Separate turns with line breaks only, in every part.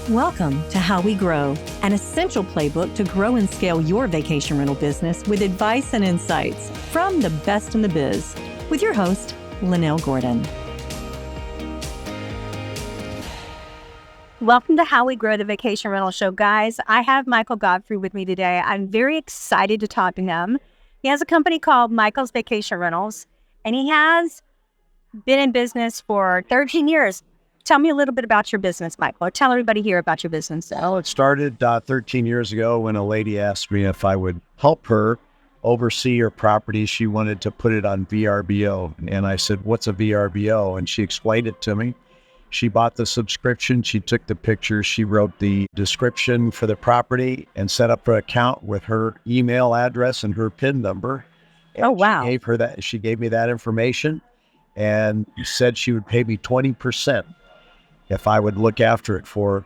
Welcome to How We Grow, an essential playbook to grow and scale your vacation rental business with advice and insights from the best in the biz, with your host, Lynell Gordon. Welcome to How We Grow, the Vacation Rental Show. Guys, I have Michael Godfrey with me today. I'm very excited to talk to him. He has a company called Michael's Vacation Rentals, and he has been in business for 13 years. Tell me a little bit about your business, Michael, or tell everybody here about your business.
Well, it started 13 years ago when a lady asked me if I would help her oversee her property. She wanted to put it on VRBO. And I said, what's a VRBO? And she explained it to me. She bought the subscription. She took the pictures. She wrote the description for the property and set up her account with her email address and her PIN number. And
oh, wow.
She gave me that information and said she would pay me 20%. If I would look after it for her.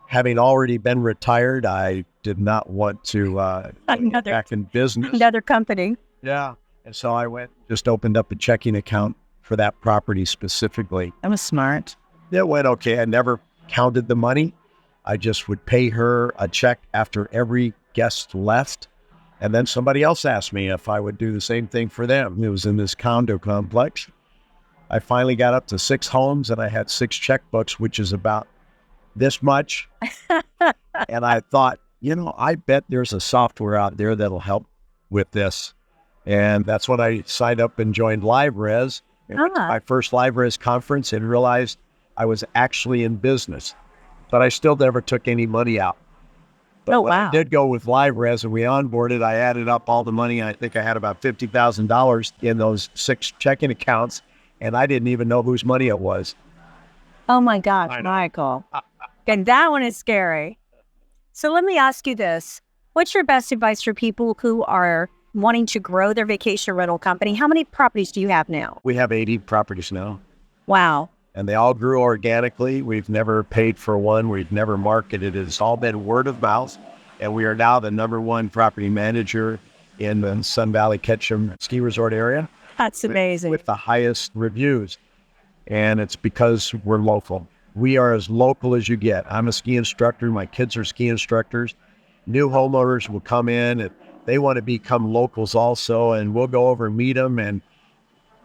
Having already been retired, I did not want to get back in business.
Another company.
Yeah. And so I just opened up a checking account for that property specifically.
That was smart.
It went okay. I never counted the money. I just would pay her a check after every guest left. And then somebody else asked me if I would do the same thing for them. It was in this condo complex. I finally got up to 6 homes and I had 6 checkbooks, which is about this much. And I thought, I bet there's a software out there that'll help with this. And that's when I signed up and joined LiveRes. And went to my first LiveRes conference and realized I was actually in business, but I still never took any money out. But when I did go with LiveRes and we onboarded, I added up all the money. And I think I had about $50,000 in those 6 checking accounts. And I didn't even know whose money it was.
Oh my gosh, Michael. And that one is scary. So let me ask you this. What's your best advice for people who are wanting to grow their vacation rental company? How many properties do you have now?
We have 80 properties now.
Wow.
And they all grew organically. We've never paid for one. We've never marketed it. It's all been word of mouth. And we are now the #1 property manager in the Sun Valley Ketchum ski resort area.
That's amazing.
With the highest reviews. And it's because we're local. We are as local as you get. I'm a ski instructor. My kids are ski instructors. New homeowners will come in and they want to become locals also. And we'll go over and meet them. And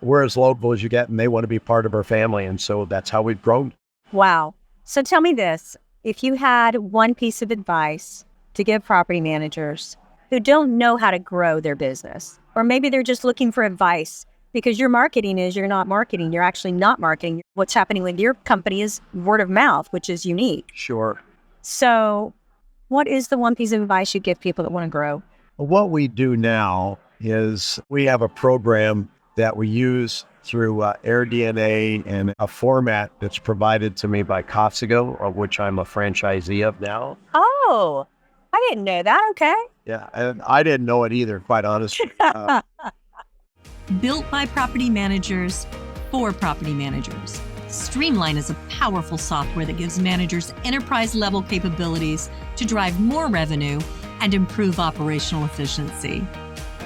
we're as local as you get. And they want to be part of our family. And so that's how we've grown.
Wow. So tell me this. If you had one piece of advice to give property managers who don't know how to grow their business, or maybe they're just looking for advice because your marketing is you're not marketing. You're actually not marketing. What's happening with your company is word of mouth, which is unique.
Sure.
So what is the one piece of advice you give people that want to grow?
What we do now is we have a program that we use through AirDNA and a format that's provided to me by Casago, of which I'm a franchisee of now.
Oh, I didn't know that. Okay.
Yeah, and I didn't know it either, quite honestly.
Built by property managers for property managers. Streamline is a powerful software that gives managers enterprise-level capabilities to drive more revenue and improve operational efficiency.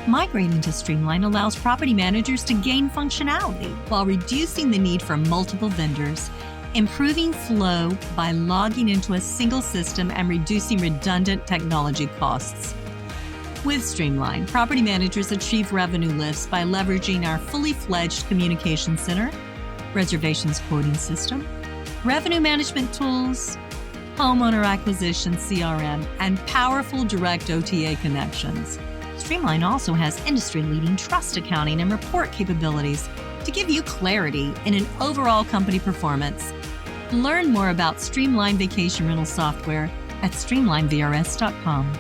Migrating to Streamline allows property managers to gain functionality while reducing the need for multiple vendors, improving flow by logging into a single system and reducing redundant technology costs. With Streamline, property managers achieve revenue lifts by leveraging our fully fledged communication center, reservations quoting system, revenue management tools, homeowner acquisition CRM, and powerful direct OTA connections. Streamline also has industry-leading trust accounting and report capabilities to give you clarity in an overall company performance. Learn more about Streamline Vacation Rental Software at streamlinevrs.com.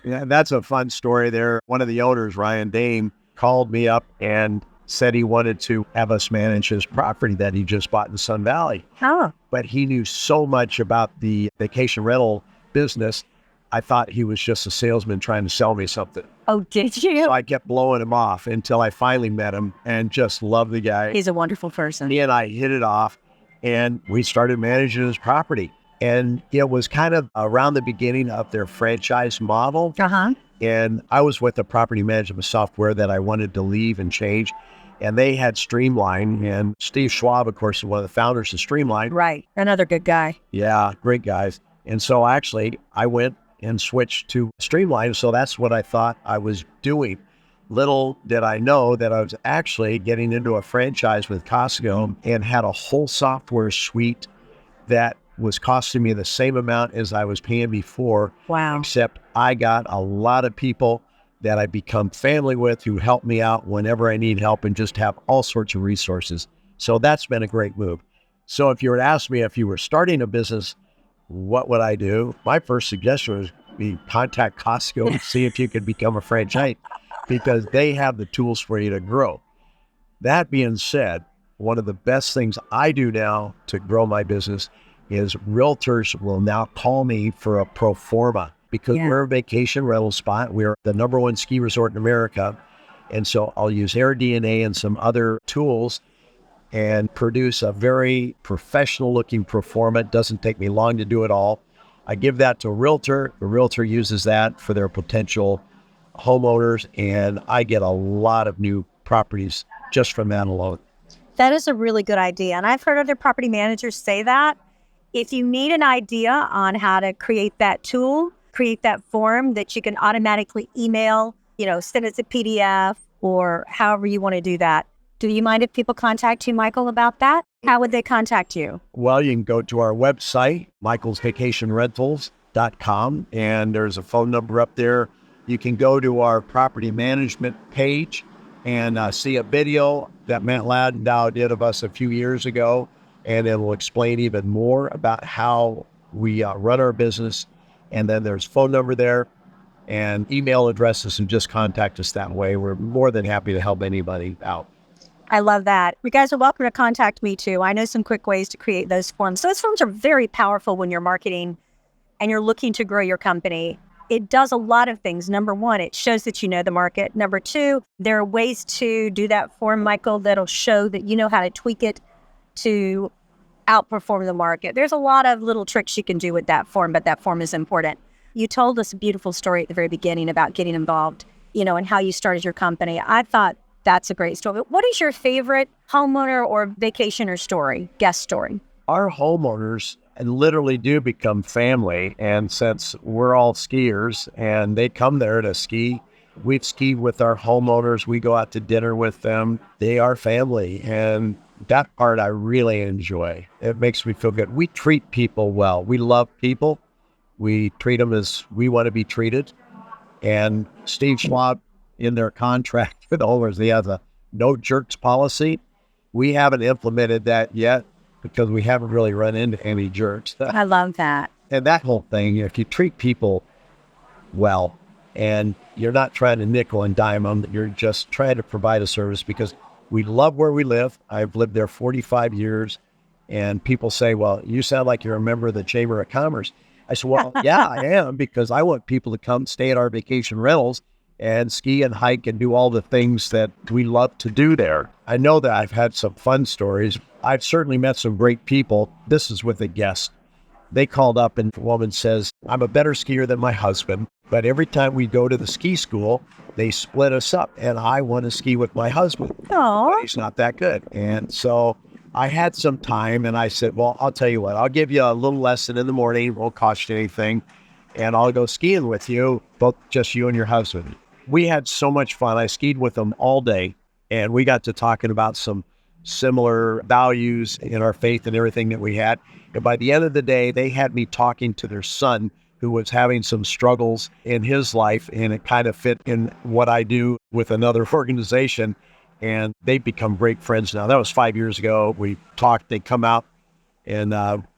Yeah, that's a fun story there. One of the owners, Ryan Dame, called me up and said he wanted to have us manage his property that he just bought in Sun Valley.
Oh.
But he knew so much about the vacation rental business. I thought he was just a salesman trying to sell me something.
Oh, did you?
So I kept blowing him off until I finally met him and just loved the guy.
He's a wonderful person.
He and I hit it off and we started managing his property. And it was kind of around the beginning of their franchise model.
Uh-huh.
And I was with a property management software that I wanted to leave and change. and they had Streamline. And Steve Schwab, of course, is one of the founders of Streamline.
Right. Another good guy.
Yeah, great guys. And so actually, I went and switched to Streamline. So that's what I thought I was doing. Little did I know that I was actually getting into a franchise with Casago and had a whole software suite that was costing me the same amount as I was paying before.
Wow.
Except I got a lot of people that I become family with who help me out whenever I need help and just have all sorts of resources. So that's been a great move. So if you were to ask me if you were starting a business, what would I do? My first suggestion would be contact Costco and see if you could become a franchisee because they have the tools for you to grow. That being said, one of the best things I do now to grow my business is realtors will now call me for a pro forma because we're a vacation rental spot. We're the #1 ski resort in America. And so I'll use AirDNA and some other tools and produce a very professional looking pro forma. It doesn't take me long to do it all. I give that to a realtor. The realtor uses that for their potential homeowners. And I get a lot of new properties just from that alone.
That is a really good idea. And I've heard other property managers say that. If you need an idea on how to create that tool, create that form that you can automatically email, send it to PDF or however you want to do that. Do you mind if people contact you, Michael, about that? How would they contact you?
Well, you can go to our website, michaelsvacationrentals.com, and there's a phone number up there. You can go to our property management page and see a video that Matt Landau did of us a few years ago, and it will explain even more about how we run our business. And then there's phone number there and email addresses, and just contact us that way. We're more than happy to help anybody out.
I love that. You guys are welcome to contact me too. I know some quick ways to create those forms. Those forms are very powerful when you're marketing and you're looking to grow your company. It does a lot of things. Number one, it shows that you know the market. Number two, there are ways to do that form, Michael, that'll show that you know how to tweak it to outperform the market. There's a lot of little tricks you can do with that form, but that form is important. You told us a beautiful story at the very beginning about getting involved, and how you started your company. I thought that's a great story. What is your favorite homeowner or vacationer story, guest story?
Our homeowners literally do become family. And since we're all skiers and they come there to ski, we've skied with our homeowners. We go out to dinner with them. They are family. And that part I really enjoy. It makes me feel good. We treat people well. We love people. We treat them as we want to be treated. And Steve Schwab, in their contract with owners, he has a no jerks policy. We haven't implemented that yet because we haven't really run into any jerks.
I love that.
And that whole thing, if you treat people well and you're not trying to nickel and dime them, you're just trying to provide a service because we love where we live. I've lived there 45 years. And people say, well, you sound like you're a member of the Chamber of Commerce. I said, well, yeah, I am, because I want people to come stay at our vacation rentals and ski and hike and do all the things that we love to do there. I know that I've had some fun stories. I've certainly met some great people. This is with a guest. They called up and the woman says, I'm a better skier than my husband, but every time we go to the ski school, they split us up and I want to ski with my husband.
Oh,
But he's not that good. And so I had some time and I said, well, I'll tell you what, I'll give you a little lesson in the morning. It won't cost you anything. And I'll go skiing with you, both just you and your husband. We had so much fun. I skied with them all day and we got to talking about some similar values in our faith and everything that we had. And by the end of the day, they had me talking to their son who was having some struggles in his life, and it kind of fit in what I do with another organization. And they've become great friends now. That was 5 years ago. We talked, they come out and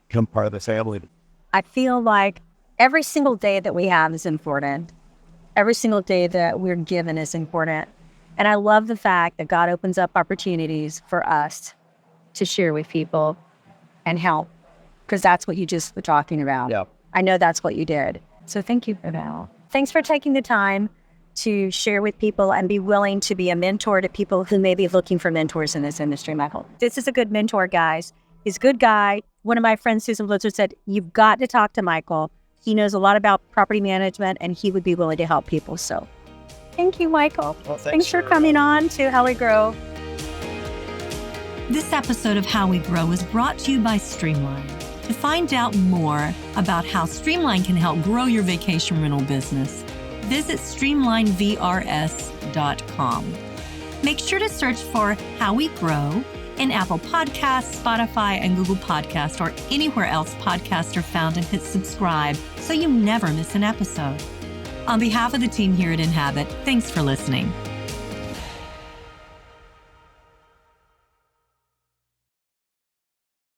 become part of the family.
I feel like every single day that we have is important. Every single day that we're given is important. And I love the fact that God opens up opportunities for us to share with people and help, because that's what you just were talking about.
Yeah.
I know that's what you did. So thank you for that. Thanks for taking the time to share with people and be willing to be a mentor to people who may be looking for mentors in this industry, Michael. This is a good mentor, guys. He's a good guy. One of my friends, Susan Blitzer, said, you've got to talk to Michael. He knows a lot about property management and he would be willing to help people. So thank you, Michael.
Well,
Thanks for coming on to How We Grow.
This episode of How We Grow is brought to you by Streamline. To find out more about how Streamline can help grow your vacation rental business, visit streamlinevrs.com. Make sure to search for How We Grow in Apple Podcasts, Spotify, and Google Podcasts, or anywhere else podcasts are found, and hit subscribe so you never miss an episode. On behalf of the team here at Inhabit, thanks for listening.